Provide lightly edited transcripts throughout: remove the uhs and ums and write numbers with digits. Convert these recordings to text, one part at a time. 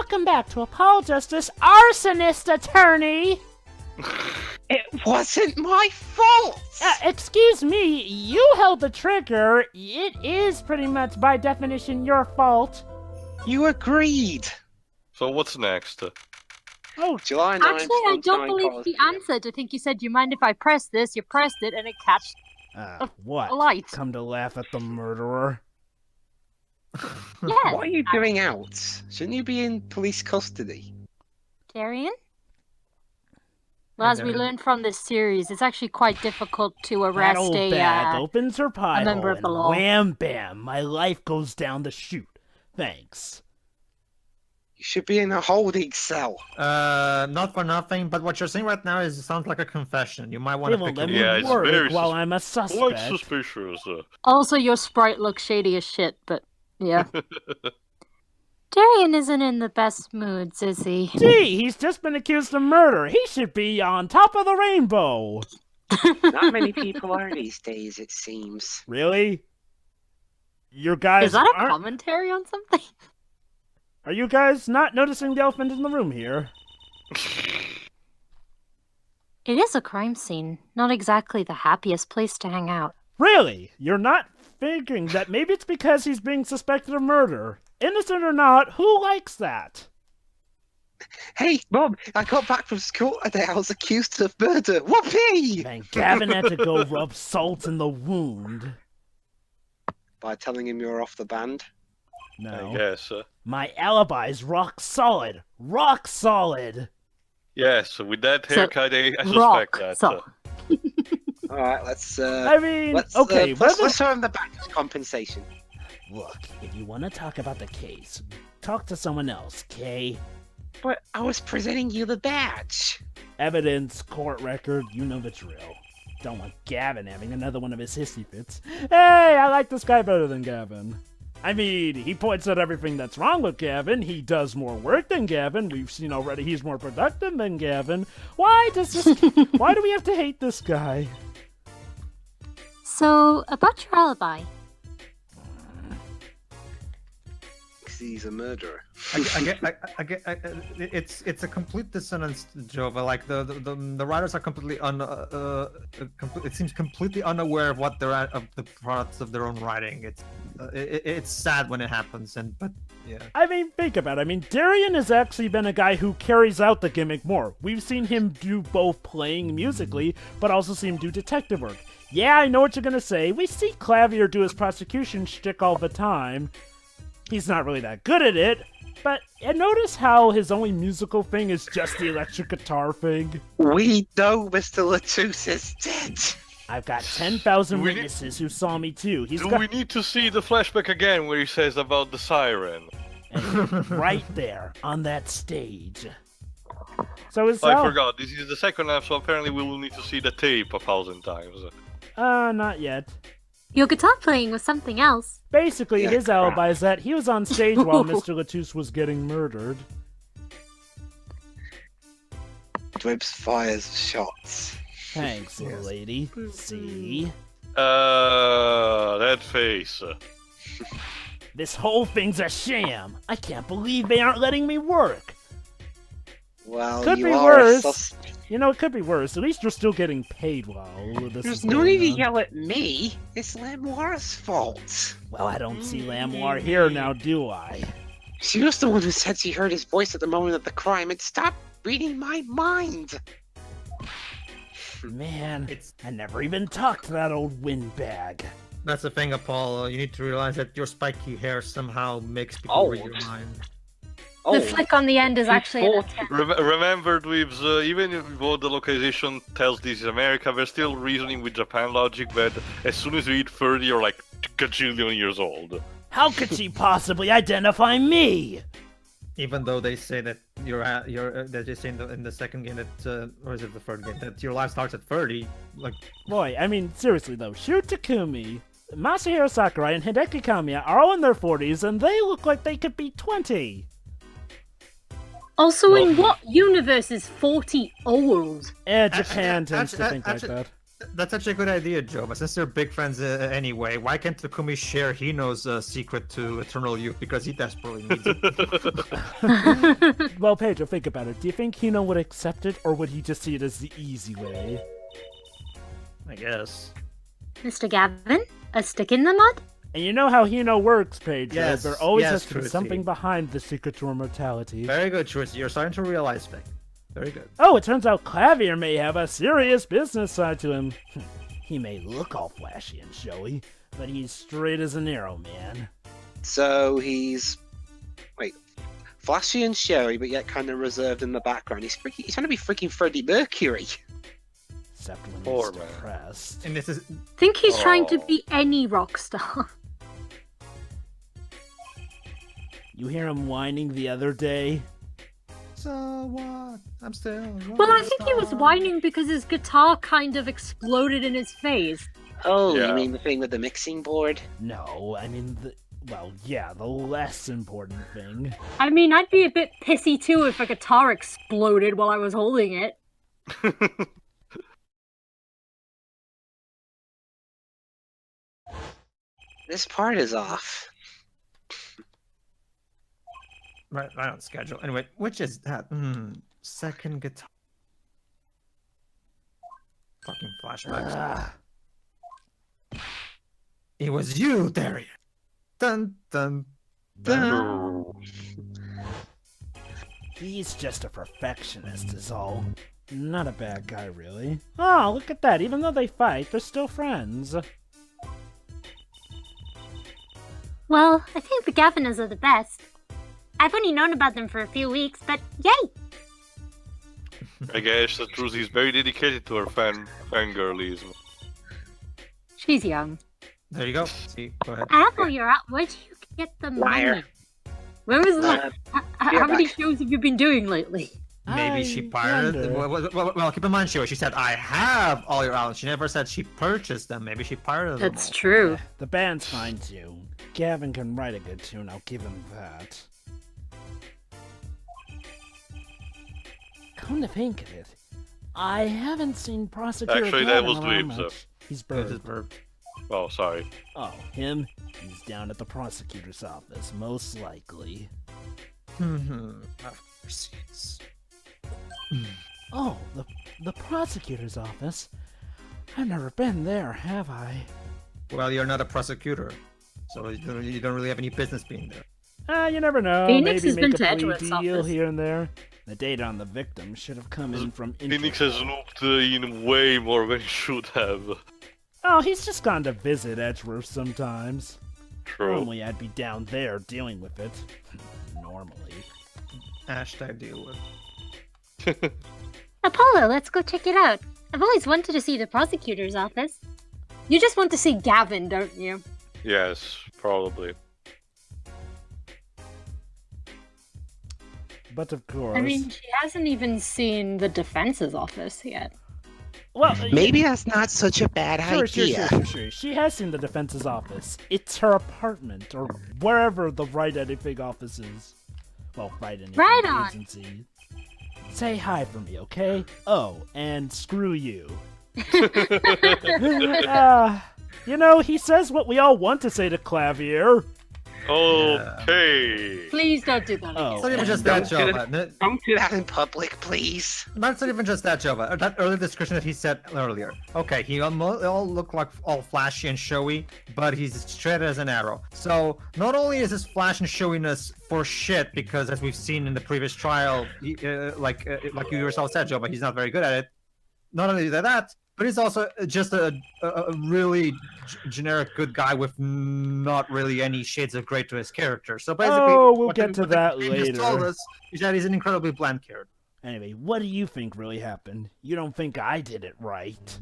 welcome back to Apologize this arsonist attorney! It wasn't my fault! Excuse me, you held the trigger. It is pretty much by definition your fault. You agreed! So what's next? Oh, July 9th, Actually, I don't Sunshine believe College. he answered. I think you said, "Do you mind if I press this?" You pressed it, and it catched what? a light. Come to laugh at the murderer? Yes. What are you doing out? Shouldn't you be in police custody? Darian? Well, as we learned from this series, it's actually quite difficult to arrest That old a bag opens her pie member hole of the and law. wham bam, my life goes down the chute. Thanks. You should be in a holding cell. Not for nothing, but what you're saying right now sounds like a confession. You might want They to won't pick let it me Yeah, it's work very while I'm a quite suspect. suspicious. Also, your sprite looks shady as shit, but yeah. Darian isn't in the best moods, is he? Gee, he's just been accused of murder. He should be on top of the rainbow. Not many people are these days, it seems. Really? You guys Is that a aren't- commentary on something? Are you guys not noticing the elephant in the room here? It is a crime scene. Not exactly the happiest place to hang out. Really? You're not figuring that maybe it's because he's being suspected of murder? Innocent or not, who likes that? Hey, Mom, I got back from school today. I was accused of murder. Whoopee! And Gavin had to go rub salt in the wound. By telling him you're off the band. No. I guess. My alibi's rock solid. Rock solid! Yes, with that So, haircut, I rock suspect that. solid. Alright, let's I mean, let's okay, let's throw him the back as compensation. Look, if you want to talk about the case, talk to someone else, okay? But I was presenting you the badge. Evidence, court record, you know the drill. Don't want Gavin having another one of his hissy fits. Hey, I like this guy better than Gavin. I mean, he points out everything that's wrong with Gavin. He does more work than Gavin. We've seen already he's more productive than Gavin. Why do we have to hate this guy? So, about your alibi. Because he's a murderer. I get, it's a complete dissonance, Jova. Like the writers are completely it seems completely unaware of what they're of the products of their own writing. It's sad when it happens, but yeah. I mean, think about it. I mean, Darian has actually been a guy who carries out the gimmick more. We've seen him do both playing musically, but also seen him do detective work. Yeah, I know what you're gonna say. We see Klavier do his prosecution shtick all the time. He's not really that good at it, but notice how his only musical thing is just the electric guitar thing? We know Mr. Latouche is dead. I've got 10,000 Do we need- witnesses who saw me too. He's Do got we need to see the flashback again where he says about the siren? right there on that stage. So is I forgot, this is the second half, so apparently we will need to see the tape 1,000 times. Not yet. Your guitar playing was something else. Basically, Yeah, his crap. alibi is that he was on stage while Mr. Latouche was getting murdered. Dwibs fires shots. Thanks, little lady. See? That face. This whole thing's a sham. I can't believe they aren't letting me work. Well, Could you be are worse. a suspect. You know, it could be worse. At least you're still getting paid while this There's is no going need to on. yell at me. It's Lamoire's fault. Well, I don't see Lamoire here now, do I? She was the one who said she heard his voice at the moment of the crime and stopped reading my mind. Man, I never even talked to that old windbag. That's the thing, Apollo. You need to realize that your spiky hair somehow makes people read your Old. mind. The flick on the end is actually an thought- attempt. Remember, Dwibs, even though the localization tells this is America, we're still reasoning with Japan logic that as soon as you hit 30, you're like gajillion years old. How could she possibly identify me? Even though they say that that they say in the second game that or is it the third game that your life starts at 30, like Boy, I mean, seriously though, Shu Takumi, Masahiro Sakurai, and Hideki Kamiya are all in their 40s, and they look like they could be 20. Also, in what universe is 40 old? Japan tends to think like actually- that. That's such a good idea, Joe. But since they're big friends anyway, why can't Takumi share Hino's secret to eternal youth? Because he desperately needs it. Well, Pedro, think about it. Do you think Hino would accept it, or would he just see it as the easy way? I guess. Mr. Gavin, a stick in the mud? And you know how Hino works, Pedro. Yes, There always yes, has to be Trucy. something behind the secret to immortality. Very good, Trucy. You're starting to realize things. Very good. Oh, it turns out Klavier may have a serious business side to him. He may look all flashy and showy, but he's straight as an arrow, man. So he's flashy and showy, but yet kind of reserved in the background. He's trying to be freaking Freddie Mercury. Except when Poor he's man. depressed. And this is I think he's trying to Oh. be any rock star. You hear him whining the other day? so what? I'm still. Well, I think he was whining because his guitar kind of exploded in his face. Oh, Yeah. you mean the thing with the mixing board? No, I mean, the less important thing. I mean, I'd be a bit pissy too if a guitar exploded while I was holding it. This part is off. Right on schedule. Anyway, which is that? Second guitar. Fucking flashbacks. Ah, It was you, Darian. Dun dun dun. he's just a perfectionist is all. Not a bad guy, really. Oh, look at that. Even though they fight, they're still friends. Well, I think the Gaviners are the best. I've only known about them for a few weeks, but yay! I guess that Trucy is very dedicated to her fangirlism. She's young. There you go. See, go ahead. Apple, you're out. Where'd you get the Liar. money? When was the Uh, how many back. shows have you been doing lately? Maybe she pirated. wonder. Well, keep in mind, she said, "I have all your albums." She never said she purchased them. Maybe she pirated them. That's all. true. The band's fine too. Gavin can write a good tune, I'll give him that. Come to think of it, I haven't seen Prosecutor Actually, that Gavin was around Dwibs, much. He's It was burped. burped. Oh, sorry. Oh, him? He's down at the prosecutor's office, most likely. Of course he is. Oh, the prosecutor's office? I've never been there, have I? Well, you're not a prosecutor, so you don't really have any business being there. You never know. Phoenix Maybe has been make to a plea Edgeworth's deal office. here and there. The data on the victim should have come in from Phoenix has snooped in way more than he should have. Oh, he's just gone to visit Edgeworth sometimes. True. Normally I'd be down there dealing with it. Normally. Hashtag deal with. Apollo, let's go check it out. I've always wanted to see the prosecutor's office. You just want to see Gavin, don't you? Yes, probably. But of course. I mean, she hasn't even seen the defense's office yet. well, Maybe that's not such a bad idea. Sure. She has seen the defense's office. It's her apartment, or wherever the Right Anything office is. Well, Right Anything Right on. agency. Say hi for me, okay? Oh, and screw you. He says what we all want to say to Klavier. Okay. Please don't do that Oh. It's again. not even just Don't that, do Joe. it. but- Don't do that in public, please. That's not even just that, Joe. But that early description that he said earlier. Okay, he all look like all flashy and showy, but he's straight as an arrow. So not only is his flash and showiness for shit, because as we've seen in the previous trial, like you yourself said, Joe, but he's not very good at it. Not only that, but he's also just a really generic good guy with not really any shades of gray to his character. So basically, Oh, we'll what get to what the that game just told later. us is that he's an incredibly bland character. Anyway, what do you think really happened? You don't think I did it right?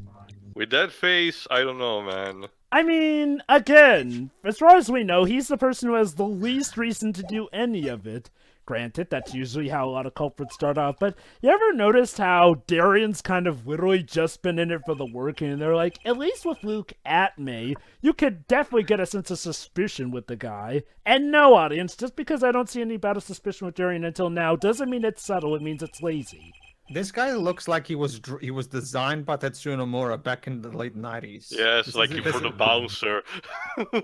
With that face, I don't know, man. I mean, again, as far as we know, he's the person who has the least reason to do any of it. Granted, that's usually how a lot of culprits start off, but you ever noticed how Darian's kind of literally just been in it for the working, and they're like, at least with Luke at me, you could definitely get a sense of suspicion with the guy. And no, audience, just because I don't see any bout of suspicion with Darian until now doesn't mean it's subtle, it means it's lazy. This guy looks like he was designed by Tetsuya Nomura back in the late 90s. Yes, like you for the bouncer.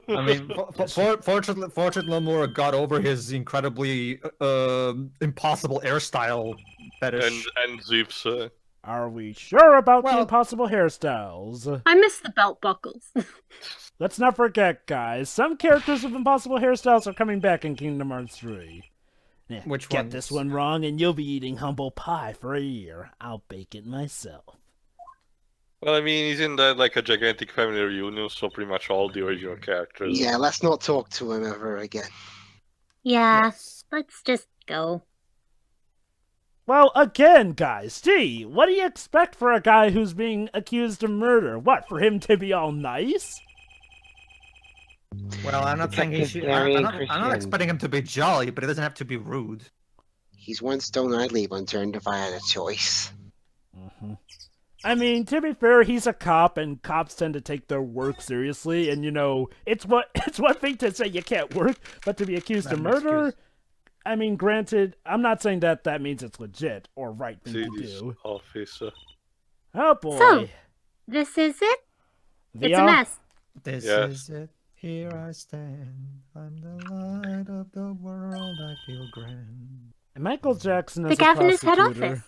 I mean, fortunately, Nomura got over his incredibly impossible hairstyle fetish. and Zips. Are we sure about the Well- impossible hairstyles? I miss the belt buckles. Let's not forget, guys, some characters with impossible hairstyles are coming back in Kingdom Hearts 3. Yeah, Which get ones? this one wrong and you'll be eating humble pie for a year. I'll bake it myself. Well, I mean, isn't that like a gigantic family reunion? So pretty much all the original characters. Yeah, let's not talk to him ever again. Yeah, Yes. let's just go. Well, again, guys, T, what do you expect for a guy who's being accused of murder? What, for him to be all nice? Well, I'm not saying he should. I'm not expecting him to be jolly, but it doesn't have to be rude. He's one stone I'd leave unturned if I had a choice. Mm-hmm. I mean, to be fair, he's a cop, and cops tend to take their work seriously, and, you know, it's one thing to say you can't work, but to be accused of murder... Excuse. I mean, granted, I'm not saying that means it's legit or right thing See to this do. office. Oh boy. So, this is it? It's a mess. This Yes. is it. Here I stand. I'm the light of the world. I feel grand. Michael Jackson The is a governor's head prosecutor. office.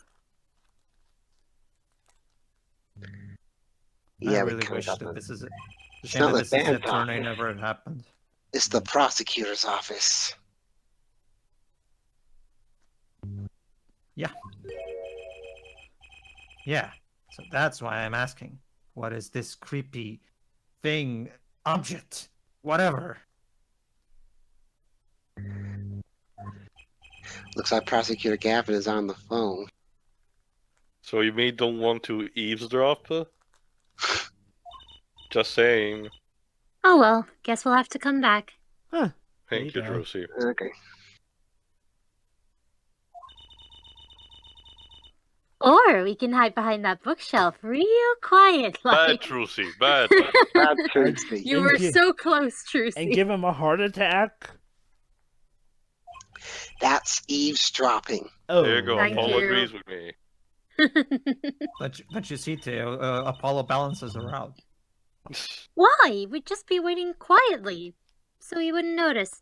Yeah, I we really could wish have that done. this is it. It's Shame not that the this is band it. Tornado talking. never had happened. It's the prosecutor's office. Yeah. So that's why I'm asking. What is this creepy thing, object, whatever? Looks like Prosecutor Gavin is on the phone. So you may don't want to eavesdrop? Just saying. Oh well, guess we'll have to come back. Huh. Thank you, There you go. Trucy. Okay. Or we can hide behind that bookshelf real quiet, Bad like. Trucy, bad. Bad Trucy. You were And so close, And Trucy. give him a heart attack? That's eavesdropping. Oh. There you go. Thank Paul you. agrees with me. But you see, Teo, Apollo balances her out. Why? We'd just be waiting quietly, so he wouldn't notice.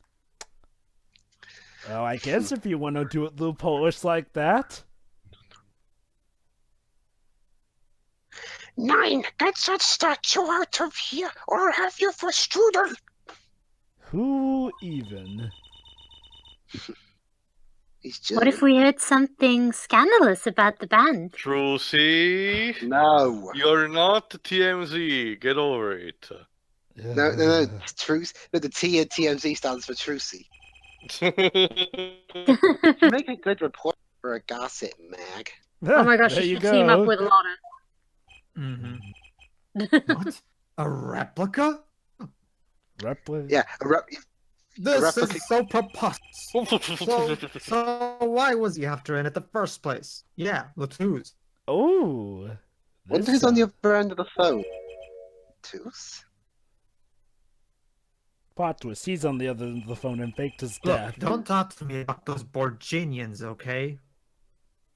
Well, I guess if you want to do it Lou Polish like that. 9, get that statue out of here, or I'll have you for strudel. Who even? He's just... What if we heard something scandalous about the band? Trucy, No. you're not TMZ. Get over it. No, it's Truce. No, the T in TMZ stands for Trucy. You make a good report for a gossip mag. Oh my gosh, there you you should go. team up with Lotta. Mm-hmm. What? A replica? Yeah, This replica- is so preposterous. So why was he after it at the first place? Yeah, Latou's. Oh. wonder this who's on the sounds- other end of the phone. Tooth? Plot twist. He's on the other end of the phone and faked his Look, death. don't talk to me about those Borginians, okay?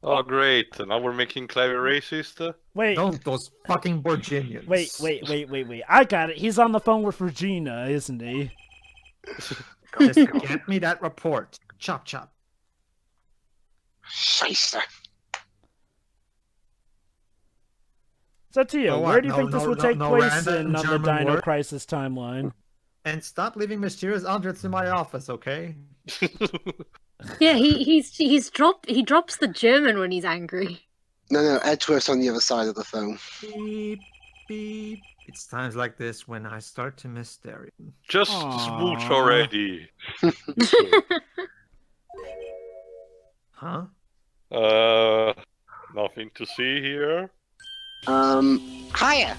Oh, great. Now we're making Klavier racist? Wait. Don't those fucking Borginians. Wait. I got it. He's on the phone with Regina, isn't he? Just get me that report. Chop chop. Scheisse. So, Tio, Oh, what? where do you No- think this no- would no- take no place random in on the German Dino word? Crisis timeline? And stop leaving mysterious objects in my office, okay? Yeah, he drops the German when he's angry. No, Edgeworth's on the other side of the phone. Beep, beep. It's times like this when I start to miss Darian. Just Aw. smooch already. Huh? Nothing to see here. Hiya!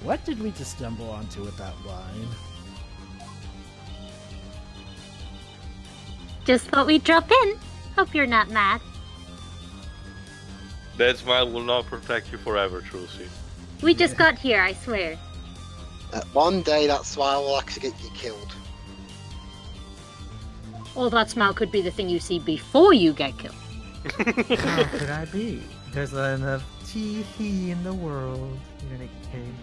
What did we just stumble onto with that line? Just thought we'd drop in. Hope you're not mad. That smile will not protect you forever, Trucy. We just got here, I swear. One day that smile will actually get you killed. All that smile could be the thing you see before you get killed. How could I be? There's enough tea in the world. In any case.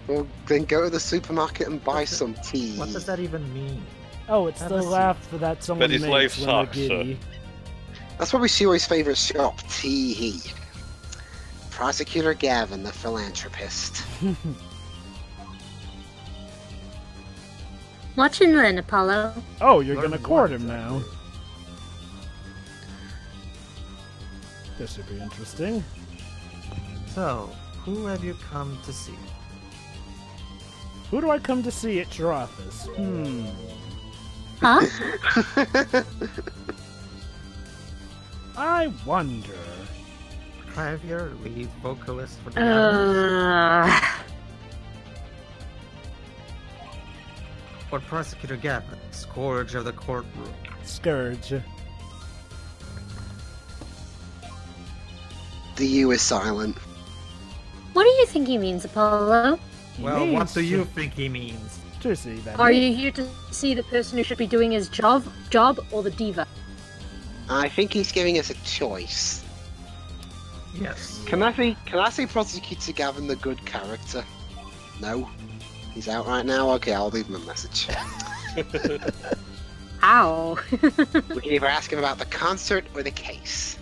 Well, then go to the supermarket and buy some tea. What does that even mean? Oh, it's Have the a seat. laugh that someone his makes life when they're sucks, giddy. That's probably Shiori's favorite shop, Tee. Prosecutor Gavin, the philanthropist. Watch and learn, Apollo. Oh, you're Learn gonna what court him now. exactly? This should be interesting. So, who have you come to see? Who do I come to see at your office? Huh? I wonder. Klavier, lead vocalist for the Gavin? Or Prosecutor Gavin, scourge of the courtroom? Scourge. The U is silent. What do you think he means, Apollo? He Well, what means do you think he means? Trucy, then. Are you here to see the person who should be doing his job or the diva? I think he's giving us a choice. Yes. Can I say Prosecutor Gavin the good character? No? He's out right now? Okay, I'll leave him a message. Ow. We can either ask him about the concert or the case.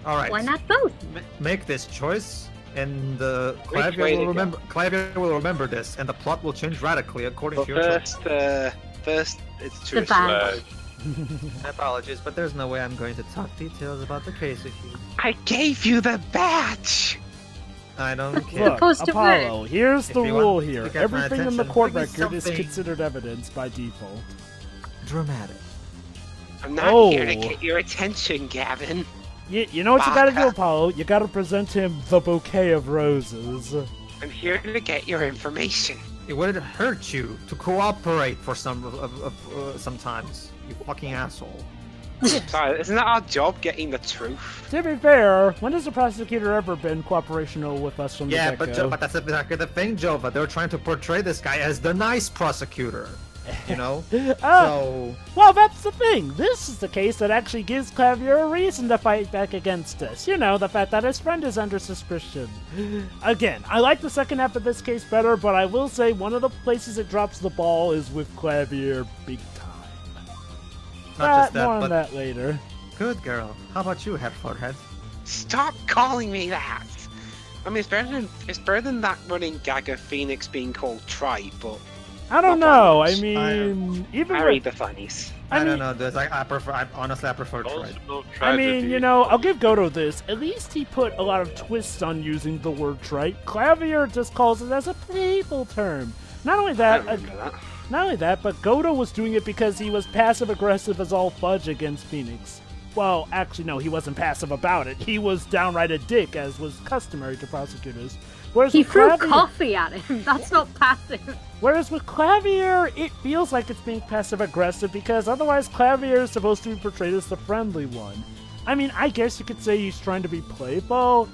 Alright. Why not both? Make this choice, and Which way to go? Klavier will remember this, and the plot will change radically according But to your choice. first, it's The Trucy. band. Apologies, but there's no way I'm going to talk details about the case with you. I gave you the badge! I don't care. Look, Supposed to Apollo, here's If the you rule want here. to get my Everything in the attention, court give me record is something- considered evidence by default. Dramatic. I'm not Oh. here to get your attention, Gavin. You know what you gotta do, Baka. Apollo? You gotta present him the bouquet of roses. I'm here to get your information. It wouldn't hurt you to cooperate for sometimes, you fucking asshole. Sorry, isn't that our job, getting the truth? To be fair, when has the prosecutor ever been cooperational with us from the Yeah, get-go? but that's exactly the thing, Jova. They're trying to portray this guy as the nice prosecutor. You know? So... Well, that's the thing. This is the case that actually gives Klavier a reason to fight back against us. You know, the fact that his friend is under suspicion. Again, I like the second half of this case better, but I will say one of the places it drops the ball is with Klavier big time. Not just that, more on but... that later. Good girl. How about you, Headforehead? Stop calling me that! I mean, it's better than that running gag of Phoenix being called Tribe, but I don't Not know. that I much. mean, even I with- read the funnies. I I don't mean, know, dude. Honestly, I prefer Also, Tribe. no I mean, tragedy. you know, I'll give Goto this. At least he put a lot of twists on using the word trite. Klavier just calls it as a playful term. Not only I that, remember that. not only that, but Goto was doing it because he was passive-aggressive as all fudge against Phoenix. Well, actually, no, he wasn't passive about it. He was downright a dick, as was customary to prosecutors. Whereas He with threw Klavier- coffee at him. That's not passive. Whereas with Klavier, it feels like it's being passive-aggressive because otherwise Klavier is supposed to be portrayed as the friendly one. I mean, I guess you could say he's trying to be playful,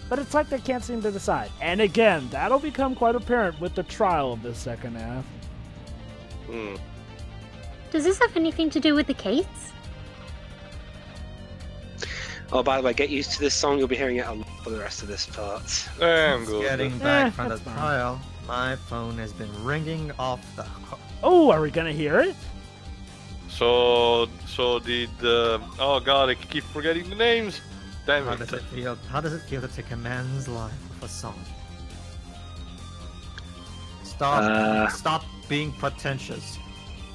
but it's like they can't seem to decide. And again, that'll become quite apparent with the trial of the second half. Hmm. Does this have anything to do with the case? Oh, by the way, get used to this song. You'll be hearing it a lot for the rest of this part. I'm good. Getting back from the that's fine. trial, my phone has been ringing off the hook. Oh, are we gonna hear it? So did oh god, I keep forgetting the names. Damn How it. does it feel? How does it feel to take a man's life with a song? Stop being pretentious.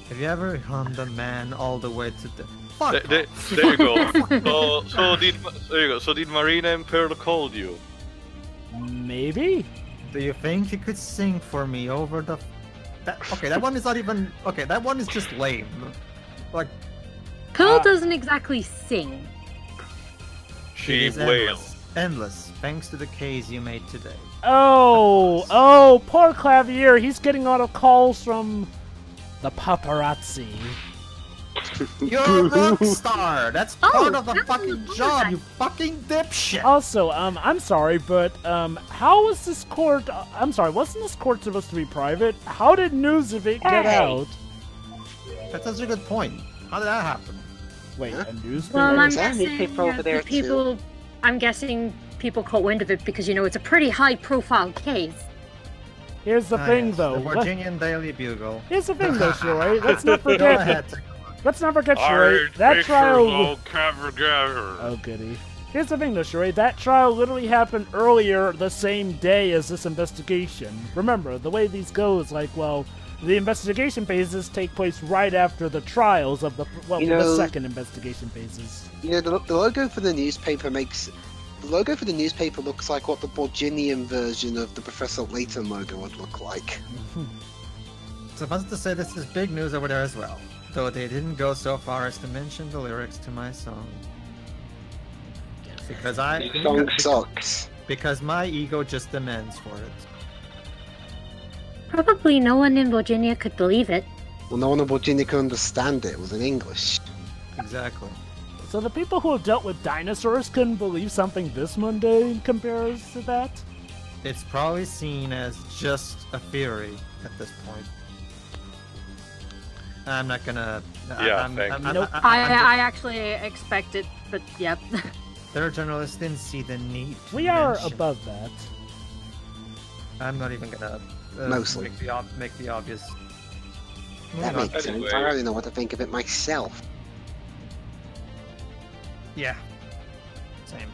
Have you ever hummed a man all the way to the? Fuck There off. you go. So did Marina and Pearl call you? Maybe? Do you think you could sing for me over the? That one is not even. Okay, that one is just lame. Like Pearl doesn't exactly sing. She it is wails. endless, thanks to the case you made today. Oh, poor Klavier. He's getting a lot of calls from the paparazzi. You're a rock star. That's Oh, part of the that's fucking another job. guy. You fucking dipshit. Also, I'm sorry, but how was this court? I'm sorry, wasn't this court supposed to be private? How did news of it get Hey. out? That's such a good point. How did that happen? Wait, Huh? a newspaper? Well, I'm Is there a guessing newspaper over there too? people caught wind of it because, it's a pretty high-profile case. Here's the Ah, thing, yes, though. The Virginian Daily Bugle. Here's the thing, though, Sherry. Let's not Go forget. ahead. Let's not forget, Sherry. That trial. Klavier. Oh, goody. Here's the thing, though, Sherry. That trial literally happened earlier the same day as this investigation. Remember, the way these go is like, well, the investigation phases take place right after the trials of the second investigation phases. The logo for the newspaper looks like what the Borginian version of the Professor Layton logo would look like. Suffice to say, this is big news over there as well. Though they didn't go so far as to mention the lyrics to my song. Because The song sucks. because my ego just demands for it. Probably no one in Virginia could believe it. Well, no one in Virginia could understand it. It was in English. Exactly. So the people who have dealt with dinosaurs couldn't believe something this mundane compares to that? It's probably seen as just a theory at this point. I'm not gonna. Yeah, thanks. Nope. I actually expect it, but yep. Their journalists didn't see the need. To We are mention. above that. I'm not even gonna Mostly. make the obvious. That Moving on. makes sense. Anyway. I don't really know what to think of it myself. Yeah. Same.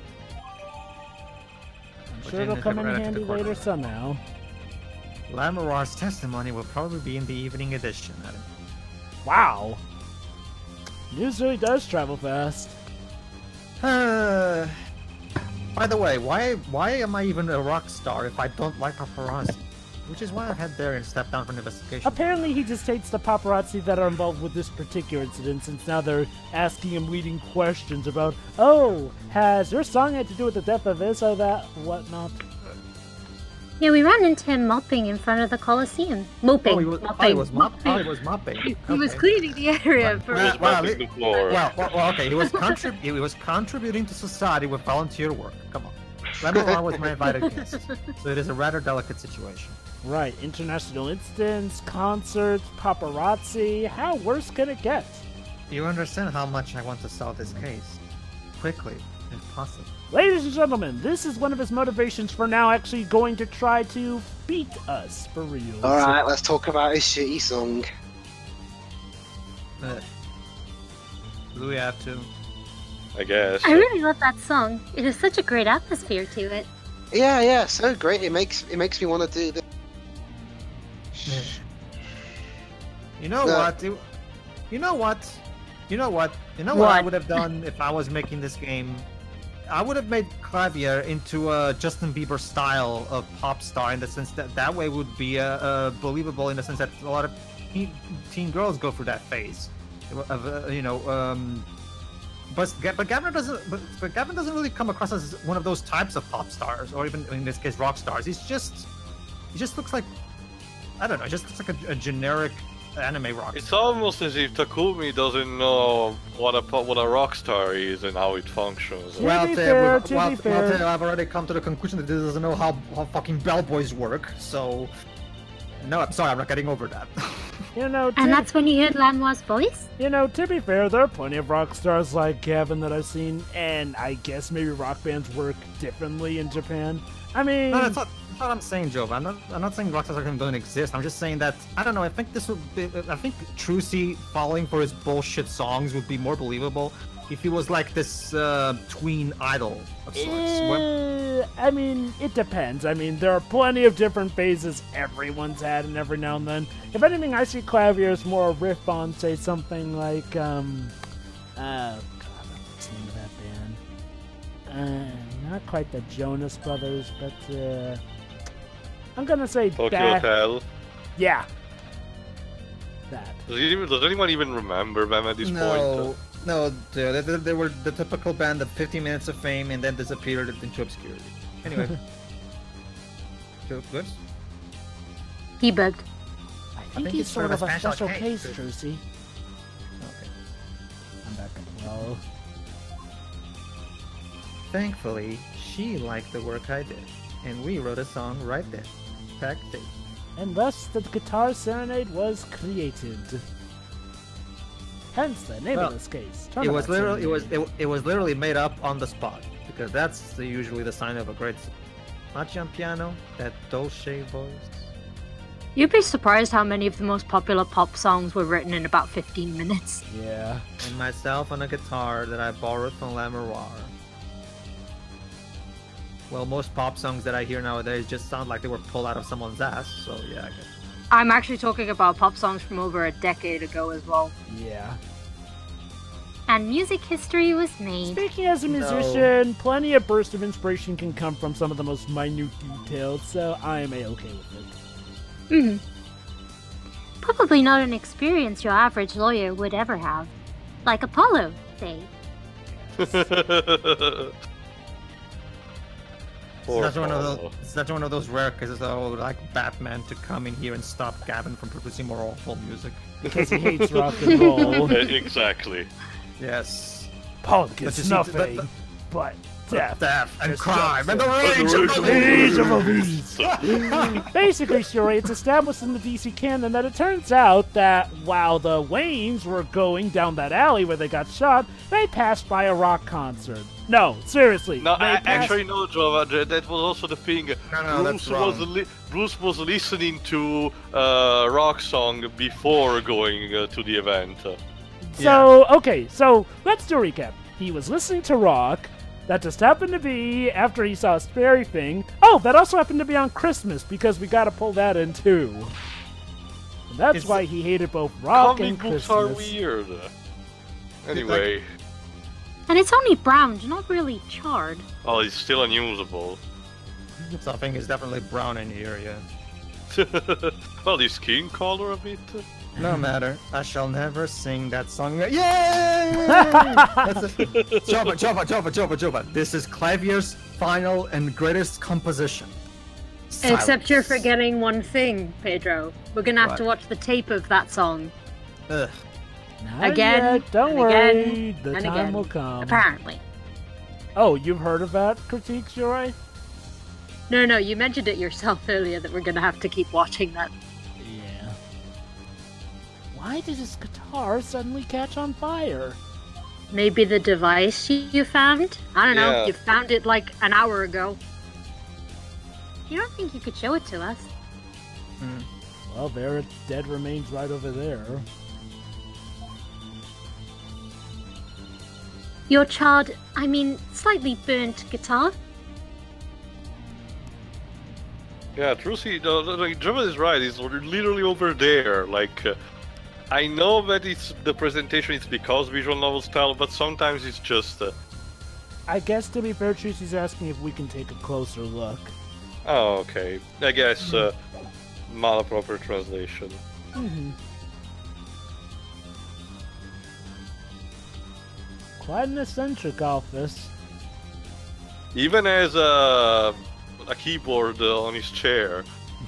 I'm sure it'll come in Right after the handy court later order. somehow. Lamar's testimony will probably be in the evening edition. Wow. News really does travel fast. By the way, why am I even a rock star if I don't like paparazzi? Which is why I had Darren step down from the investigation. Apparently he just hates the paparazzi that are involved with this particular incident, since now they're asking him leading questions about, oh, has your song had to do with the death of this or that, whatnot? Yeah, we ran into him mopping in front of the Coliseum. Moping. He was mopping. He was Okay. cleaning the area for Well, Mopping the floor. Well, okay. He was contributing to society with volunteer work. Come on. Lamar was my invited guest, so it is a rather delicate situation. Right, international incidents, concerts, paparazzi, how worse can it get? You understand how much I want to solve this case quickly, if possible. Ladies and gentlemen, this is one of his motivations for now actually going to try to beat us, for real. Alright, let's talk about his shitty song. Do we have to? I guess. I really love that song. It has such a great atmosphere to it. Yeah, so great. It makes me want to do this. You know No. what? You know what? What I What? would have done if I was making this game? I would have made Klavier into a Justin Bieber style of pop star in the sense that way would be believable in the sense that a lot of teen girls go through that phase of but Gavin doesn't really come across as one of those types of pop stars, or even in this case rock stars. He just looks like, I don't know, just looks like a generic anime rock It's star. almost as if Takumi doesn't know what a rock star is and how it functions. To be fair, I've already come to the conclusion that he doesn't know how fucking bellboys work, so no, I'm sorry, I'm not getting over that. You know, And that's when you heard Lanoir's voice? to be fair, there are plenty of rock stars like Gavin that I've seen, and I guess maybe rock bands work differently in Japan. I mean, No, that's not what I'm saying, Joe. I'm not saying rock stars don't exist. I'm just saying that I don't know. I think Trucy falling for his bullshit songs would be more believable if he was like this tween idol of sorts. I mean, it depends. I mean, there are plenty of different phases everyone's had, and every now and then. If anything, I see Klavier as more a riff on, say, something like, God, what's the name of that band? Not quite the Jonas Brothers, but, I'm gonna say Tokyo that. Hotel. Yeah. That. Does anyone even remember them at this point? No, they were the typical band of 15 minutes of fame and then disappeared into obscurity. Anyway. Dwibs? He bugged. I think think he's it's sort sort of of a a special special case, case, Trucy. Okay. I'm back up. Well, Thankfully, she liked the work I did, and we wrote a song right then. Backstage. and thus the guitar serenade was created. Hence the name Well, of this case. It was Turnabout literally Simulator. it was literally made up on the spot because that's usually the sign of a great Machian piano, that dolce voice. You'd be surprised how many of the most popular pop songs were written in about 15 minutes. Yeah. And myself on a guitar that I borrowed from La Miroir. Well, most pop songs that I hear nowadays just sound like they were pulled out of someone's ass, so yeah, I guess. I'm actually talking about pop songs from over a decade ago as well. Yeah. And music history was made. Speaking as a musician, plenty of bursts of inspiration can come from some of the most minute details, so I am a-okay with it. Hmm. Probably not an experience your average lawyer would ever have. Like Apollo, say. It's not one of those rare cases of like Batman to come in here and stop Gavin from producing more awful music. Because he hates rock and roll. Exactly. Yes. Politics, But you see, nothing but- but death. Death and Just crime and the justice. rage Rage of of the the beast. Basically, Shuri, it's established in the DC canon that it turns out that while the Waynes were going down that alley where they got shot, they passed by a rock concert. No, seriously. No, they passed- actually, no, Jova. That was also the thing. No, that's wrong. Bruce was listening to rock song before going to the event. So, okay, so let's do a recap. He was listening to rock. That just happened to be after he saw a Sperry thing. Oh, that also happened to be on Christmas because we got to pull that in too. And that's It's- why he hated both rock Comic and books Christmas. are weird. Anyway, And it's only brown, not really charred. oh, it's still unusable. Something is definitely brown in here, yeah. Well, the skin color a bit. No matter, I shall never sing that song. Yay! That's it. Jova. This is Klavier's final and greatest composition. Except you're Silence. forgetting one thing, Pedro. We're gonna have What? to watch the tape of that song. Ugh. Not Again, yet. Don't and worry. again, The and time again. will come. Apparently. Oh, you've heard of that critique, Shuri? No, you mentioned it yourself earlier that we're gonna have to keep watching that. Yeah. Why did his guitar suddenly catch on fire? Maybe the device you found? I don't know. Yeah. You found it like an hour ago. You don't think you could show it to us? Well, there its dead remains right over there. Your charred, slightly burnt guitar? Yeah, Trucy, Jova is right. It's literally over there. Like, I know that it's the presentation is because visual novel style, but sometimes it's just. I guess to be fair, Trucy's asking if we can take a closer look. Oh, okay. I guess malaproper translation. Quite an eccentric office. Even as a keyboard on his chair.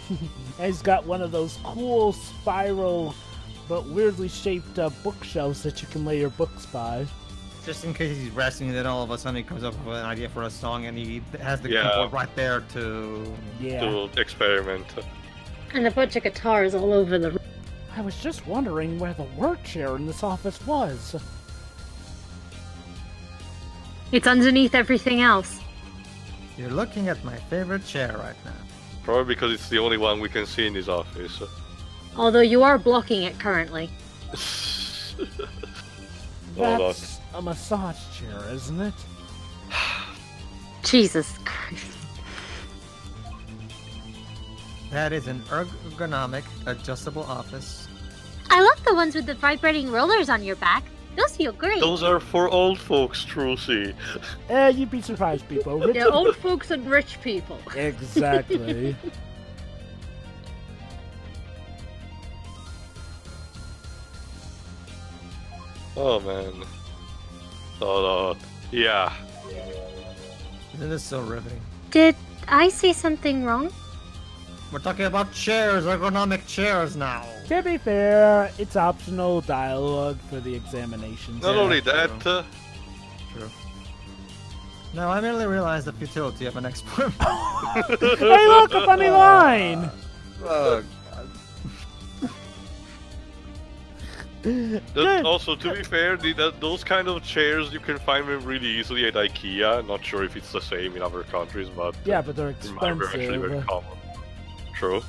And he's got one of those cool spiral but weirdly shaped bookshelves that you can lay your books by. Just in case he's resting, and then all of a sudden he comes up with an idea for a song, and he has the Yeah. keyboard right there to. Yeah. To experiment. And a bunch of guitars all over the room. I was just wondering where the work chair in this office was. It's underneath everything else. You're looking at my favorite chair right now. Probably because it's the only one we can see in his office. Although you are blocking it currently. Hold on. That's a massage chair, isn't it? Jesus Christ. That is an ergonomic, adjustable office. I love the ones with the vibrating rollers on your back. Those feel great. Those are for old folks, Trucy. You'd be surprised, people. Rich They're old folks and rich people. Exactly. Oh man. Oh no. Yeah. Isn't this so riveting? Did I say something wrong? We're talking about chairs, ergonomic chairs now. To be fair, it's optional dialogue for the examinations. Not Yeah, only that, True. No, I merely realized the futility of an export. Hey, look, a funny line! Oh, Good. Also, to be fair, those kind of chairs you can find them really easily at IKEA. Not sure if it's the same in other countries, but Yeah, but they're in mine they're actually very expensive. common. True.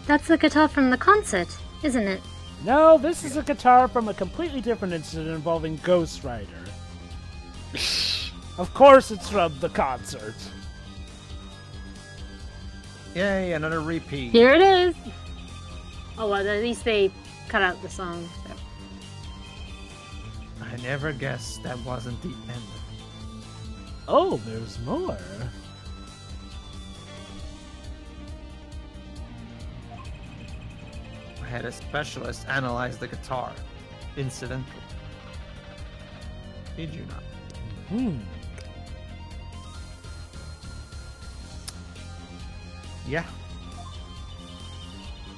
That's the guitar from the concert, isn't it? No, this is a guitar from a completely different incident involving Ghost Rider. Of course it's from the concert. Yay, another repeat. Here it is. Oh well, at least they cut out the song. So. I never guessed that wasn't the end. Oh, there's more. I had a specialist analyze the guitar. Incidentally. Did you not? Hmm. Yeah.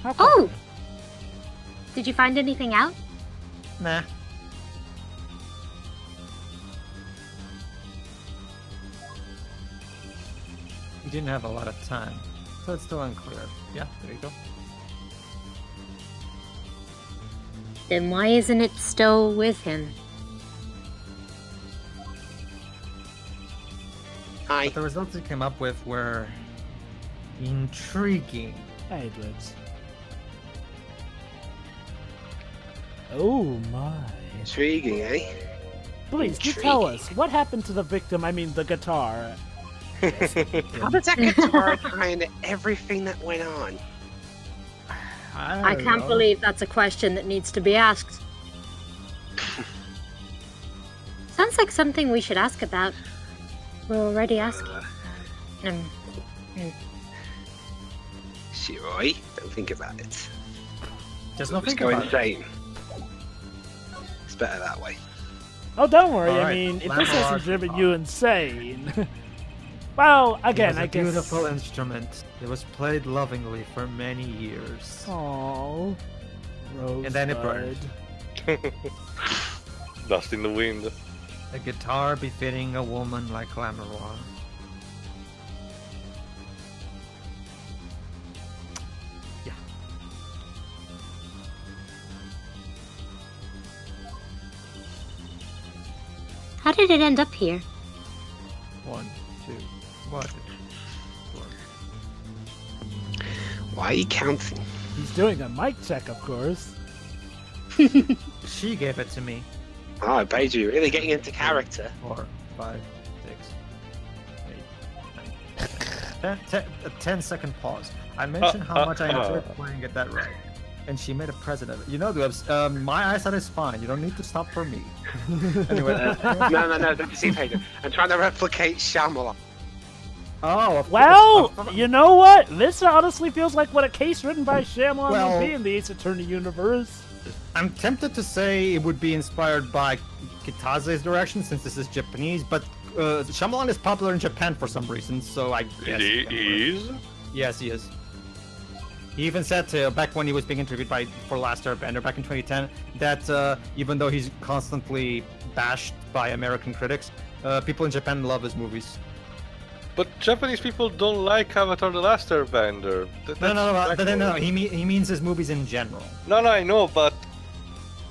How Oh! clever. Did you find anything out? Nah. We didn't have a lot of time, so it's still unclear. Yeah, there you go. Then why isn't it still with him? Hi. But the results he came up with were intriguing. Hey, Dwibs. Oh my. Intriguing, eh? Please, do tell us, what happened to the victim, I mean the guitar? How did that guitar behind everything that went on? I can't believe that's a question that needs to be asked. Sounds like something we should ask about. We're already asking. Shit, Roy. Don't think about it. Just Just not think go about it. insane. It's better that way. Oh, don't worry, I Alright, mean, if Lamar this hasn't Archer. driven you insane... well, again, It was I a guess... beautiful instrument. It was played lovingly for many years. Aww. Rosebud. And then it burned. Dust in the wind. A guitar befitting a woman like Klavier. Yeah. How did it end up here? 1, 2, what? Why are you counting? He's doing a mic check, of course. She gave it to me. Oh, Paige, you're really getting into character. 4, 5, 6, 8, 9, 10. A 10-second pause. I mentioned how much I enjoyed playing it that right. And she made a present of it. You know, Dwibs, my eyesight is fine. You don't need to stop for me. Anyway. No, see, Paige. I'm trying to replicate Shyamalan. Oh, of Well, course. you know what? This honestly feels like what a case written by Shyamalan Well- would be in the Ace Attorney universe. I'm tempted to say it would be inspired by Kitaze's direction, since this is Japanese, but Shyamalan is popular in Japan for some reason, so I guess... He is? Yes, he is. He even said back when he was being interviewed for Last Airbender back in 2010 that even though he's constantly bashed by American critics, people in Japan love his movies. But Japanese people don't like Avatar: The Last Airbender. No. He means his movies in general. No, I know, but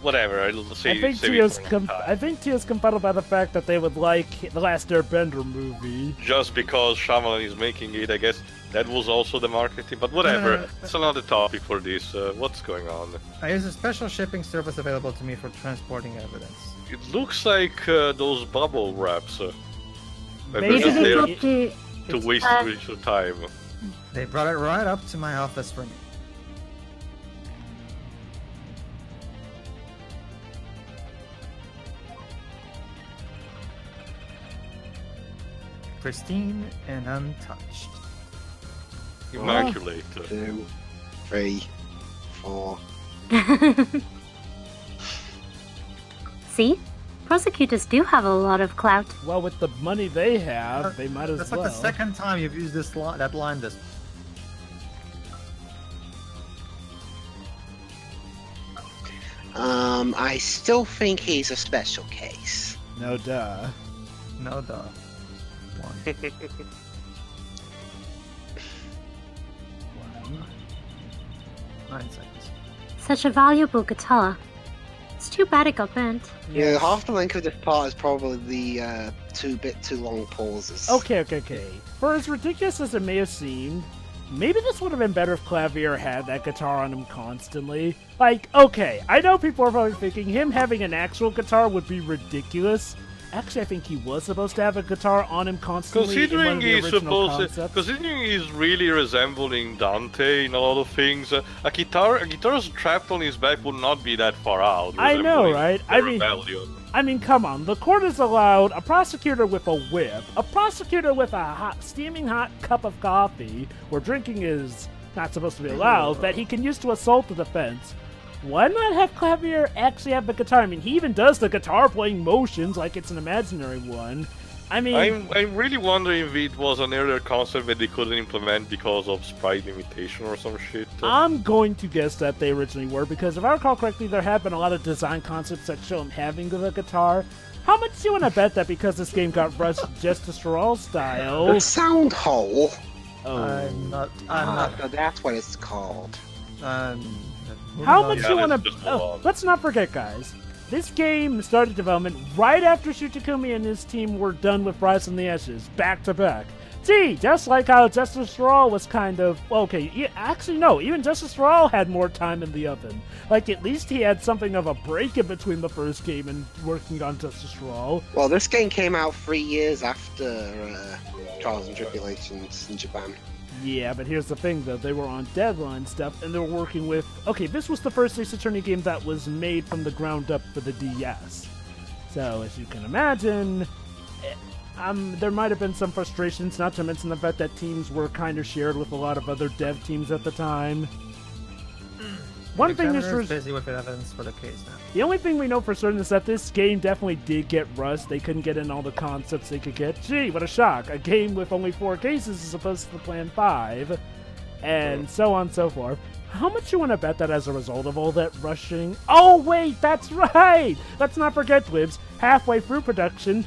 whatever. I'll say. I think save it Tio's for another time. I think Tio's compelled by the fact that they would like the Last Airbender movie. Just because Shyamalan is making it, I guess that was also the marketing. But whatever, it's another topic for this. What's going on? I use a special shipping service available to me for transporting evidence. It looks like those bubble wraps. They're Maybe just they there got to waste your time. They brought it right up to my office for me. Pristine and untouched. Immaculate. 2, 3, 4. See? Prosecutors do have a lot of clout. Well, with the money they have, they might as That's well. like the second time you've used that line this. I still think he's a special case. No duh. No duh. 1. 9 seconds. Such a valuable guitar. It's too bad it got bent. Yeah, half the length of this part is probably the 2-bit too long pauses. Okay. For as ridiculous as it may have seemed, maybe this would have been better if Klavier had that guitar on him constantly. Like, okay, I know people are probably thinking him having an actual guitar would be ridiculous. Actually, I think he was supposed to have a guitar on him constantly in one of the original concepts. Considering he's really resembling Dante in a lot of things, a guitar strapped on his back would not be that far out. I know, resembling right? the Rebellion. I mean, come on. The court is allowed a prosecutor with a whip, a prosecutor with a steaming hot cup of coffee, where drinking is not supposed to be allowed, that he can use to assault the defense. Why not have Klavier actually have the guitar? I mean, he even does the guitar playing motions like it's an imaginary one. I mean, I'm really wondering if it was an earlier concept that they couldn't implement because of sprite limitation or some shit. I'm going to guess that they originally were, because if I recall correctly, there have been a lot of design concepts that show him having the guitar. How much do you want to bet that because this game got rushed Justice for All style? The sound hole. Oh. I'm not. So that's what it's called. How much you want to? Oh, let's not forget, guys. This game started development right after Shutakumi and his team were done with Rise from the Ashes, back to back. See, just like how Justice for All was kind of okay. Actually, no. Even Justice for All had more time in the oven. Like at least he had something of a break in between the first game and working on Justice for All. Well, this game came out 3 years after Trials and Tribulations in Japan. Yeah, but here's the thing, though. They were on deadline stuff, and they were working with... Okay, this was the first Ace Attorney game that was made from the ground up for the DS. So, as you can imagine, there might have been some frustrations, not to mention the fact that teams were kind of shared with a lot of other dev teams at the time. One thing is busy with evidence for the case now. The only thing we know for certain is that this game definitely did get rushed. They couldn't get in all the concepts they could get. Gee, what a shock. A game with only 4 cases is opposed to the plan 5. And so on and so forth. How much you want to bet that as a result of all that rushing... Oh, wait, that's right! Let's not forget, Dwibs. Halfway through production,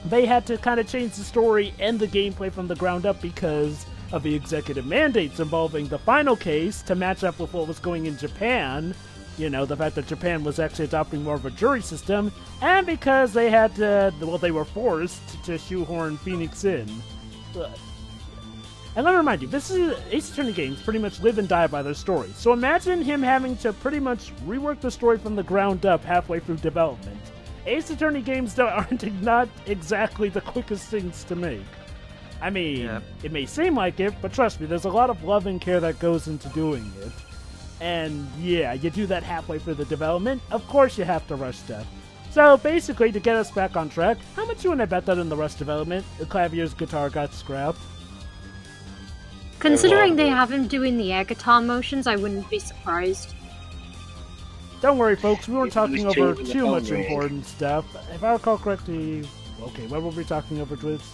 they had to kind of change the story and the gameplay from the ground up because of the executive mandates involving the final case to match up with what was going in Japan. You know, the fact that Japan was actually adopting more of a jury system, and because they had to, well, they were forced to shoehorn Phoenix in. And let me remind you, this is Ace Attorney games pretty much live and die by their story. So imagine him having to pretty much rework the story from the ground up halfway through development. Ace Attorney games aren't not exactly the quickest things to make. I mean, It may seem like it, but trust me, there's a lot of love and care that goes into doing it. And yeah, you do that halfway through the development, of course you have to rush stuff. So basically, to get us back on track, how much you want to bet that in the rush development, Klavier's guitar got scrapped? Considering they have him doing the air guitar motions, I wouldn't be surprised. Don't worry, folks, we weren't talking over too much important stuff. If I recall correctly... Okay, what were we talking over, Dwibs?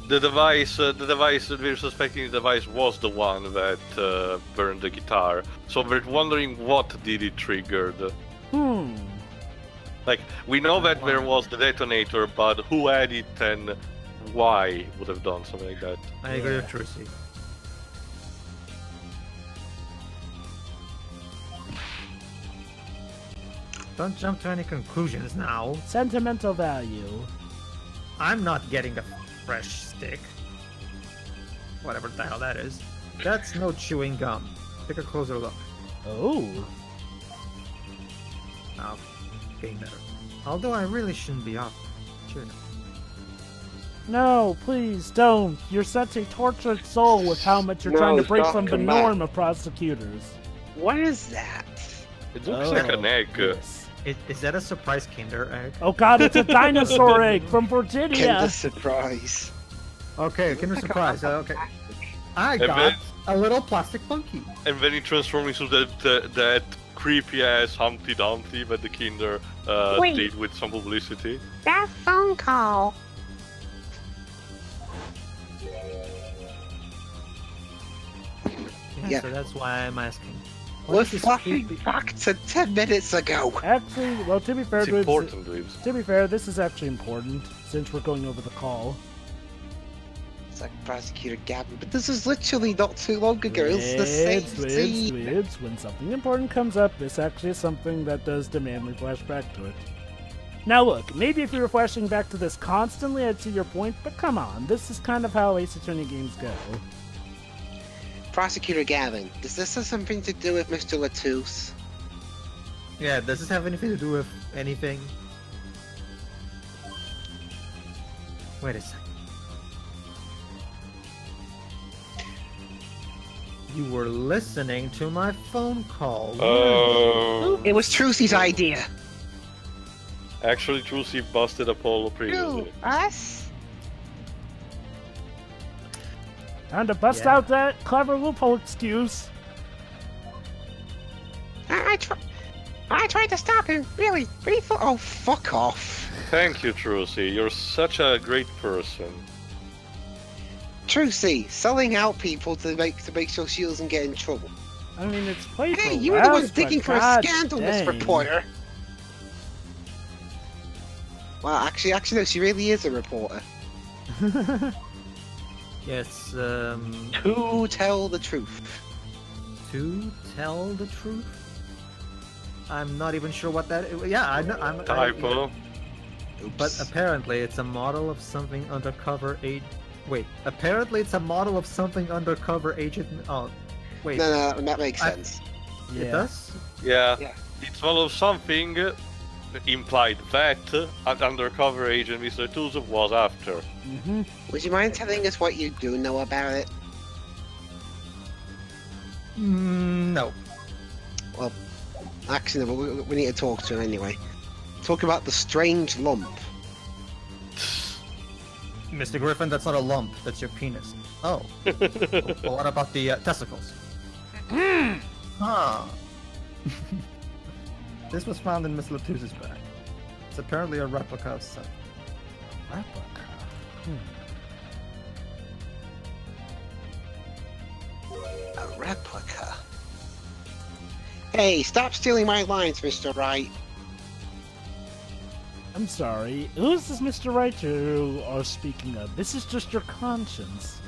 The device, we're suspecting the device was the one that burned the guitar. So we're wondering what did it trigger. Like, we know that there was the detonator, but who had it and why would have done something like that? I agree with Trucy. Don't jump to any conclusions now. Sentimental value. I'm not getting a fresh stick. Whatever the hell that is. That's no chewing gum. Take a closer look. Oh. Now, getting better. Although I really shouldn't be off. Sure. No, please don't. You're such a tortured soul with how much you're trying to break from the norm of prosecutors. What is that? It looks like an egg. Yes. Is that a surprise Kinder egg? Oh god, it's a dinosaur egg from Virginia! Kinder Surprise. Okay, Kinder Surprise. Okay. I got a little plastic monkey. And then it transforms into that creepy ass Humpty Dumpty that the Kinder did with some publicity. That phone call. Yeah, so that's why I'm asking. We're fucking back to 10 minutes ago. Actually, well, to be fair, It's important, Dwibs. to be fair, this is actually important since we're going over the call. Prosecutor Gavin, but this is literally not too long ago. It's the same scene. Dwibs. When something important comes up, this actually is something that does demand we flash back to it. Now look, maybe if we were flashing back to this constantly, I'd see your point, but come on, this is kind of how Ace Attorney games go. Prosecutor Gavin, does this have something to do with Mr. Latouche? Yeah, does this have anything to do with anything? Wait a second. You were listening to my phone call. Oh. It was Trucy's idea. Actually, Trucy busted Apollo previously. Us? Time to bust Yeah. out that clever loophole excuse. I tried to stop him. Really? Oh, fuck off. Thank you, Trucy. You're such a great person. Trucy, selling out people to make sure she doesn't get in trouble. I mean, it's played Hey, for you were the one laughs, digging but for a god scandal, Miss dang. Reporter. Well, actually, no, she really is a reporter. Yes, To tell the truth. to tell the truth? I'm not even sure what that is. Yeah, I know. Typo. Oops. But apparently it's a model of something undercover Wait, apparently it's a model of something undercover agent. Oh, wait. No, that makes I- sense. Yeah. It does? Yeah. Yeah. It's one of something implied that an undercover agent Mr. Tuzo was after. Mm-hmm. Would you mind telling us what you do know about it? No. Well, actually, no, we need to talk to him anyway. Talk about the strange lump. Mr. Griffin, that's not a lump. That's your penis. Oh. Well, what about the testicles? Huh. This was found in Miss Latouche's bag. It's apparently a replica of something. Replica. A replica. Hey, stop stealing my lines, Mr. Wright. I'm sorry. Who is this Mr. Wright you are speaking of? This is just your conscience.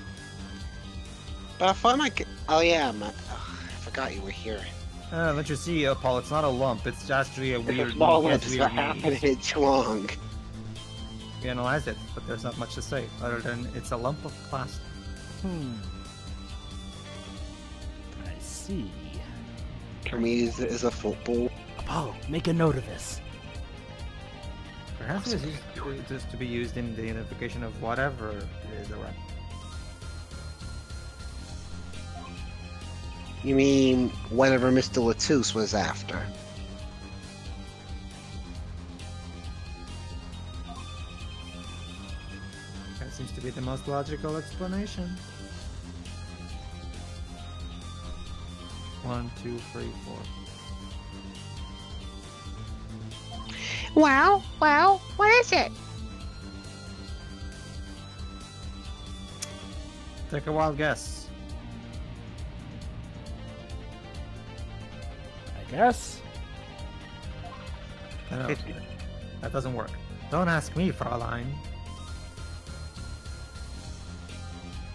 But I thought oh yeah, I forgot you were here. Don't you see, Paul, it's not a lump. It's actually a weird... Well, he has it's weird not happening knees. in too long. We analyzed it, but there's not much to say, other than it's a lump of plastic. I see. Can we use it as a football? Apollo, make a note of this. Perhaps it's just to be used in the identification of whatever is a replica. You mean whatever Mr. Latouche was after? That seems to be the most logical explanation. 1, 2, 3, 4. Well, what is it? Take a wild guess. I guess. No, that doesn't work. Don't ask me, Fraulein.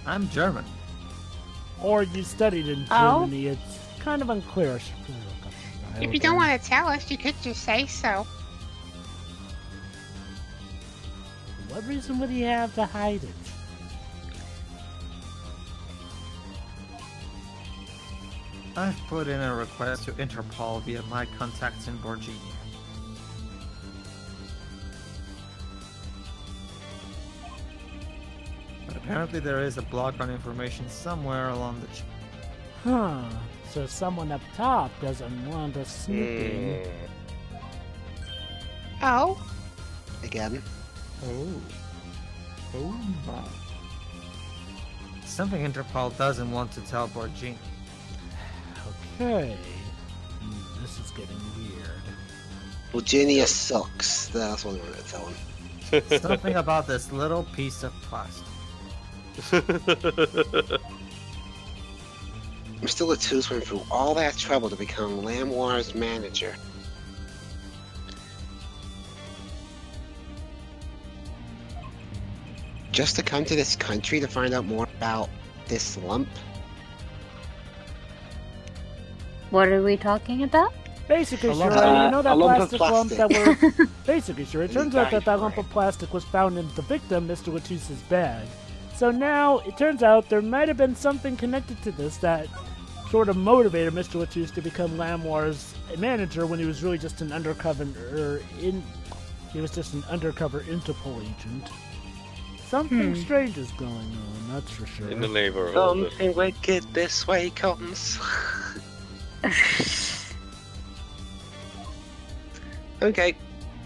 I'm German. Or you studied in Oh? Germany. It's kind of unclear. I should probably look up the bio If you don't again. want to tell us, you could just say so. What reason would he have to hide it? I've put in a request to Interpol via my contacts in Borgini. But apparently there is a block on information somewhere along the chain. Huh. So someone up top doesn't want us snooping. Oh? Again? Oh. Oh my. Something Interpol doesn't want to tell Borgini. Okay. This is getting weird. Virginia sucks. That's what I wanted to tell him. Something about this little piece of plastic. Mr. Latouche went through all that trouble to become Lamoire's manager. Just to come to this country to find out more about this lump? What are we talking about? Basically, A sure, lump- you know that a lump of plastic lump that plastic. were... Basically, sure, it And he turns out died that for lump it. of plastic was found in the victim, Mr. Latusse's bag. So now, it turns out there might have been something connected to this that sort of motivated Mr. Latousse to become Lamoire's manager when he was really just an undercover he was just an undercover Interpol agent. Something strange is going on, that's for sure. In the neighborhood. Something wicked this way comes. Okay,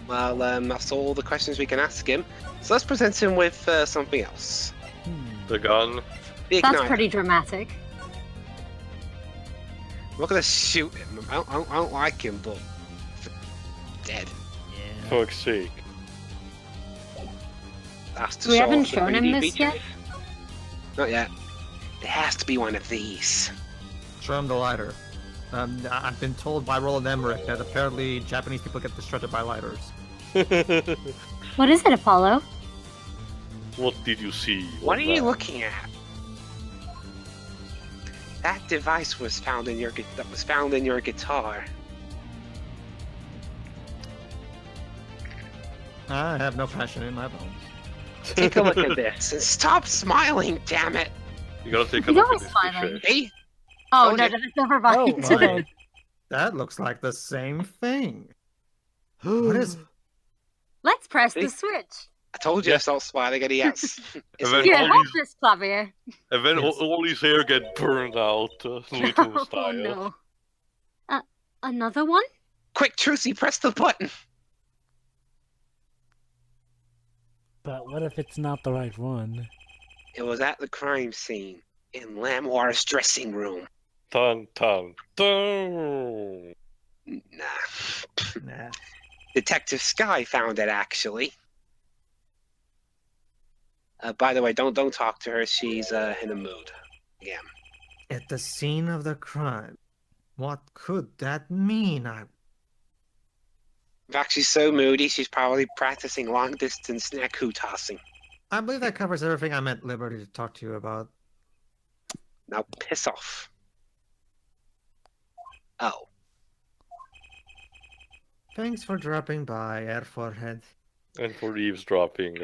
well, that's all the questions we can ask him. So let's present him with something else. The gun. The That's igniter. pretty dramatic. We're gonna shoot him. I don't like him, but dead. Yeah. Fuck's sake. That's to We show haven't off the shown him 3D this features. yet? Not yet. It has to be one of these. Show him the lighter. I've been told by Roland Emmerich that apparently Japanese people get distracted by lighters. What is it, Apollo? What did you see? What are on you that? looking at? That device was found in your guitar. I have no passion in my bones. Take a look at this and stop smiling, damn it! You gotta take a He's look at always this smiling. fish. Hey, Oh, Oh, no, yeah. never mind. Oh, hold on. That looks like the same thing. What is? Let's press See? the switch. I told you Yeah. to stop smiling, idiots. And then Here, all hold these, this, Klavier. and then Yes. all his hair get burned out, little Oh, style. no. Another one? Quick, Trucy, press the button. But what if it's not the right one? It was at the crime scene in Lamoire's dressing room. Dun dun dun. Nah. Nah. Detective Sky found it, actually. By the way, don't talk to her. She's in a mood. Yeah. At the scene of the crime. What could that mean? In fact, she's so moody, she's probably practicing long-distance snaku tossing. I believe that covers everything I'm at liberty to talk to you about. Now, piss off. Oh. Thanks for dropping by, Air Forehead. And for eavesdropping.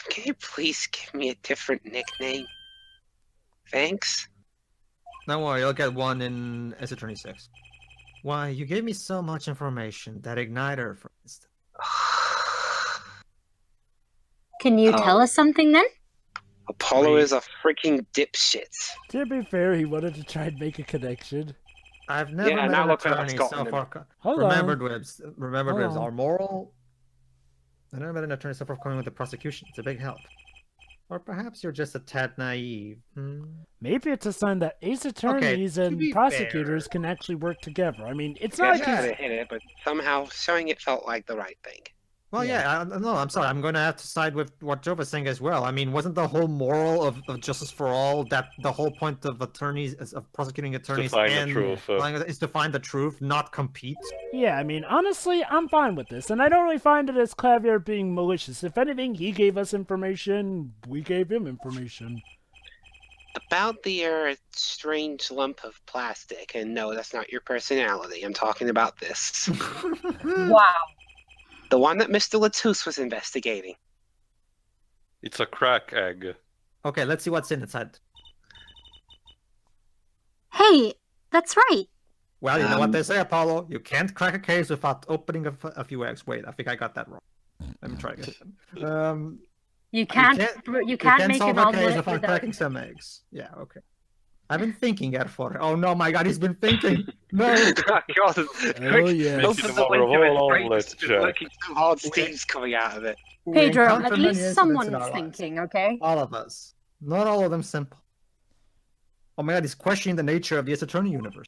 Can you please give me a different nickname? Thanks. Don't worry, you'll get one in S-Attorney 6. Why, you gave me so much information. That igniter, for instance. Can you tell us something then? Apollo Wait. is a freaking dipshit. To be fair, he wanted to try and make a connection. I've never Yeah, met now an look what attorney that's so gotten far. him. Hold Remember, on. Dwibs. Remember, Hold Dwibs. on. Our moral. I never met an attorney so far coming with the prosecution. It's a big help. Or perhaps you're just a tad naive. Maybe it's a sign that ace attorneys to and be prosecutors fair- can actually work together. I mean, it's Yeah, not I like tried he's... to hit it, but somehow showing it felt like the right thing. Well, yeah, no, I'm sorry. I'm going to have to side with what Joe was saying as well. I mean, wasn't the whole moral of justice for all that the whole point of attorneys, of prosecuting attorneys, find the and truth, is to find the truth, not compete? Yeah, I mean, honestly, I'm fine with this, and I don't really find it as Klavier being malicious. If anything, he gave us information, we gave him information. About the strange lump of plastic, and no, that's not your personality. I'm talking about this. Wow. The one that Mr. Latousse was investigating. It's a crack egg. Okay, let's see what's inside. Hey, that's right. Well, you know what they say, Apollo. You can't crack a case without opening a few eggs. Wait, I think I got that wrong. Let me try again. You can't make solve an a case omelet without without... cracking some eggs. Yeah, okay. I've been thinking, Erfor. Oh no, my God, he's been thinking. No. God, Oh, yeah. Making a whole omelet, Jack. working so hard, steam's coming out of it. We Pedro, encounter at many least incidents someone's in our lives. thinking, okay? All of us. Not all of them simple. Oh my God, he's questioning the nature of the Attorney universe.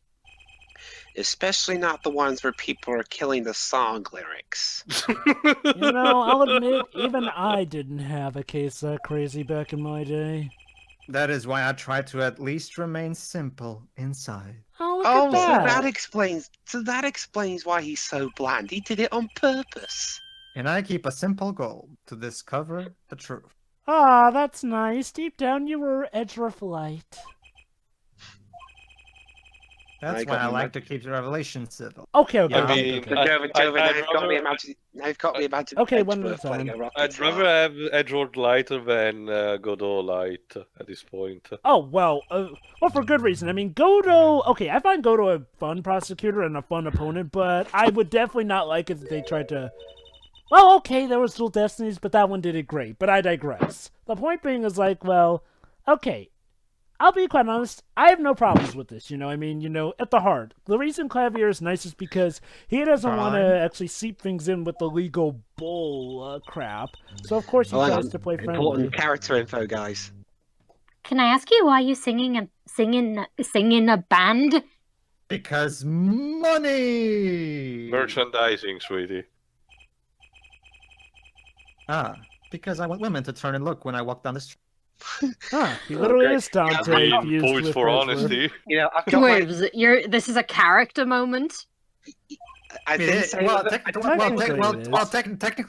Especially not the ones where people are killing the song lyrics. You know, I'll admit, even I didn't have a case that crazy back in my day. That is why I try to at least remain simple inside. Oh, look Oh, at so that. that explains why he's so bland. He did it on purpose. And I keep a simple goal to discover the truth. Ah, that's nice. Deep down, you were edge of light. That's I why got I you, like man. to keep the revelation civil. Okay, okay. Yeah, I okay, mean, okay. But Joven, I'd now you've got me rather- imagine. Now you've got me imagine. Okay, one at a Edgeworth playing time. a rocket I'd star. rather have Edgeworth light than Godot light at this point. Oh, well, for good reason. I mean, Godo... Okay, I find Godo a fun prosecutor and a fun opponent, but I would definitely not like it if they tried to... Well, okay, there was Dual Destinies, but that one did it great, but I digress. The point being is like, well, okay, I'll be quite honest, I have no problems with this, I mean, at the heart. The reason Klavier is nice is because he doesn't want to Fine. actually seep things in with the legal bull crap, so of course he Hang tries on. to play friendly. Important character info, guys. Can I ask you why you singing a band? Because money. Merchandising, sweetie. Ah, because I want women to turn and look when I walk down the street. Huh, he literally Okay. is Dante I mean, fused points with for Edgeworth. honesty. I've got my. Dwibs, this is a character moment. I didn't say.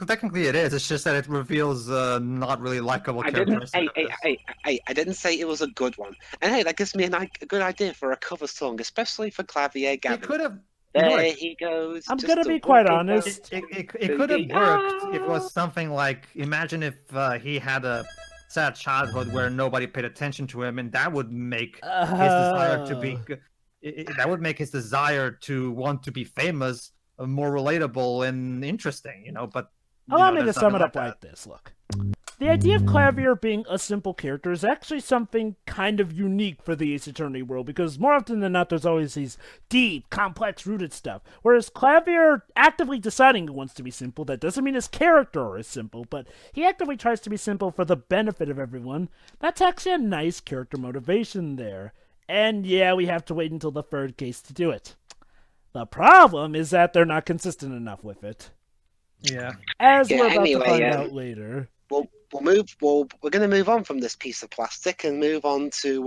Technically it is. It's just that it reveals not really likable I didn't. characters. I didn't say it was a good one. And hey, that gives me a good idea for a cover song, especially for Klavier It Gavin. could have. There he goes. I'm just gonna a be quite walking honest. It could have worked if it was something like, imagine if he had a sad childhood where nobody paid attention to him, and that would make his desire to be that would make his desire to want to be famous more relatable and interesting, But Allow me to there's sum it nothing up like this. Look, the idea of Klavier being a simple character is actually something kind of unique for the Ace Attorney world, because more often than not, there's always these deep, complex, rooted stuff. Whereas Klavier actively deciding he wants to be simple, that doesn't mean his character is simple, but he actively tries to be simple for the benefit of everyone. That's actually a nice character motivation there. And yeah, we have to wait until the third case to do it. The problem is that they're not consistent enough with it. Yeah. As Yeah, we're about anyway, to find out later. We're going to move on from this piece of plastic and move on to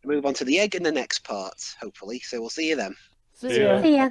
the egg in the next part, hopefully. So we'll see you then. See Yeah. ya. See ya.